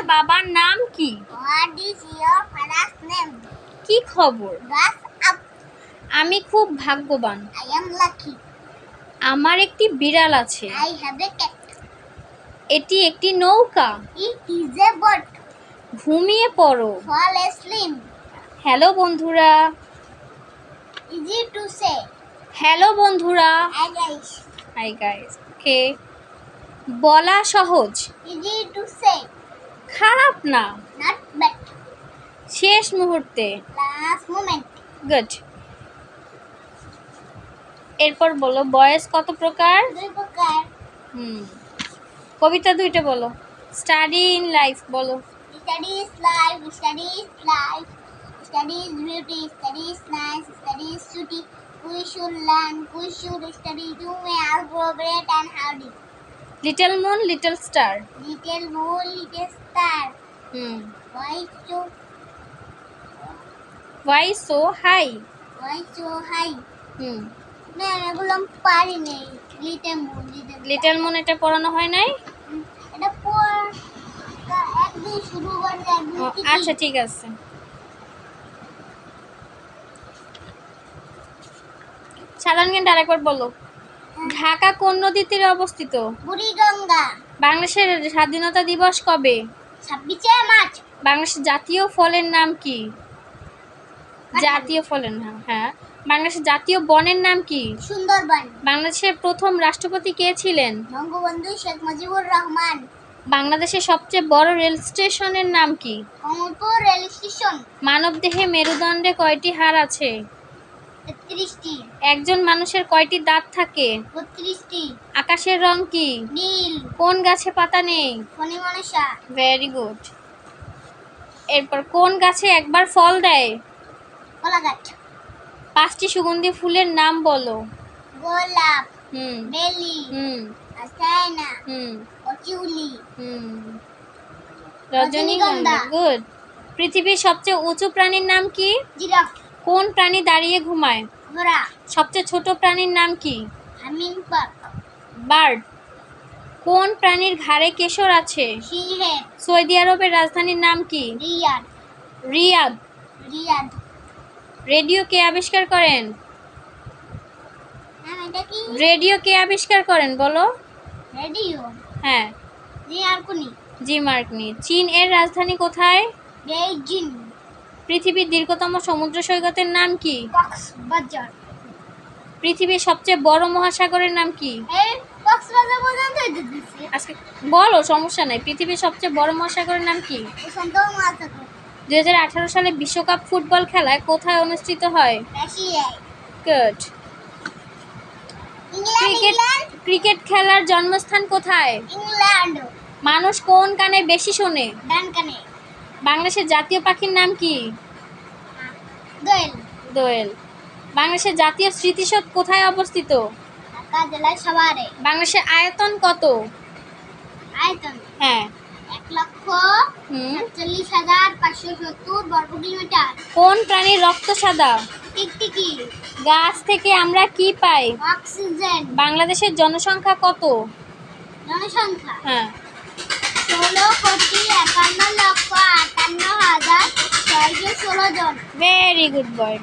বাবার নাম কি? What is your father's name? কি খবর? What's up? আমি খুব ভাগ্যবান। I am lucky. আমার একটি বিড়াল আছে। I have a cat. এটি একটি নৌকা। It is a boat. ঘুমিয়ে পড়ো। Fall asleep. হ্যালো বন্ধুরা। Easy to say. হ্যালো বন্ধুরা। Hi guys. Hi guys. Okay, বলা সহজ, Easy to say. খারাপ না, Not bad. শেষ মুহূর্তে। Last moment. গুড। এরপর বলো বয়স কত প্রকার? দুই প্রকার। কবিতা দুইটা বলো। স্টাডি ইন লাইফ বলো। Study is life. Study is life. Study is beauty. Study is nice. Study is beauty. We should learn. We should study to make progress and hardy. Little moon little star. Little moon, little star. Why so high. so high? না এগুলো আমি পারি নাই। Little moon এটা পড়ানো হয় নাই? এটা একদিন শুরু করে একদিন। আচ্ছা ঠিক আছে। সাধারণ জ্ঞানটা আরেকবার বলো। ঢাকা কোন নদীর তীরে অবস্থিত? বুড়িগঙ্গা। বাংলাদেশের স্বাধীনতা দিবস কবে? 26শে মার্চ। বাংলাদেশের জাতীয় ফলের নাম কি? জাতীয় ফলের নাম, হ্যাঁ। বাংলাদেশের জাতীয় বনের নাম কি? সুন্দরবন। বাংলাদেশের প্রথম রাষ্ট্রপতি কে ছিলেন? বঙ্গবন্ধু শেখ মুজিবুর রহমান। বাংলাদেশের সবচেয়ে বড় রেল স্টেশনের নাম কি? Kamalpur rail station. মানবদেহে মেরুদণ্ডে কয়টি হাড় আছে? 33টি। একজন মানুষের কয়টি দাঁত থাকে? 32টি। আকাশের রং কি? নীল। কোন গাছে পাতা নেই? ফণিমনসা। Very good. এরপর কোন গাছে একবার ফল দেয়? কলা গাছ। 5টি সুগন্ধি ফুলের নাম বলো। গোলাপ। বেলি। আস্তানা। কচুলি। রজনীগন্ধা। গুড। পৃথিবীর সবচেয়ে উঁচু প্রাণীর নাম কি? জিরাফ। কোন প্রাণী দাঁড়িয়ে ঘুমায়? ঘোড়া। সবচেয়ে ছোট প্রাণীর নাম কি? হামিংবার্ড। বার্ড। কোন প্রাণীর ঘাড়ে কেশর আছে? সিংহের। সৌদি আরবের রাজধানীর নাম কি? রিয়াদ। রিয়াদ। রিয়াদ। রেডিও কে আবিষ্কার করেন? এটা কি? রেডিও কে আবিষ্কার করেন বলো। রেডিও। হ্যাঁ। জি মার্কনি। চীন এর রাজধানী কোথায়? বেইজিং। পৃথিবীর দীর্ঘতম সমুদ্র সৈকতের নাম কি? কক্সবাজার। পৃথিবীর সবচেয়ে বড় মহাসাগরের নাম কি? কক্সবাজার পর্যন্ত দিতেছি। আজকে বলো, সমস্যা নাই। পৃথিবীর সবচেয়ে বড় মহাসাগরের নাম কি? প্রশান্ত মহাসাগর। 2018 সালে বিশ্বকাপ ফুটবল খেলায় কোথায় অনুষ্ঠিত হয়? রাশিয়ায়। গুড। ক্রিকেট খেলার জন্মস্থান কোথায়? ইংল্যান্ড। মানুষ কোন কানে বেশি শোনে? ডান কানে। বাংলাদেশের জাতীয় পাখির নাম কি? দোয়েল। দোয়েল। বাংলাদেশের জাতীয় স্মৃতিসৌধ কোথায় অবস্থিত? ঢাকা জেলার সাভারে। বাংলাদেশের আয়তন কত? আয়তন? হ্যাঁ। 1,47,570 বর্গ কিলোমিটার। কোন প্রাণীর রক্ত সাদা? টিকটিকি। গাছ থেকে আমরা কি পাই? অক্সিজেন। বাংলাদেশের জনসংখ্যা কত? জনসংখ্যা? হ্যাঁ। 16,51,58,616 জন। Very good boy.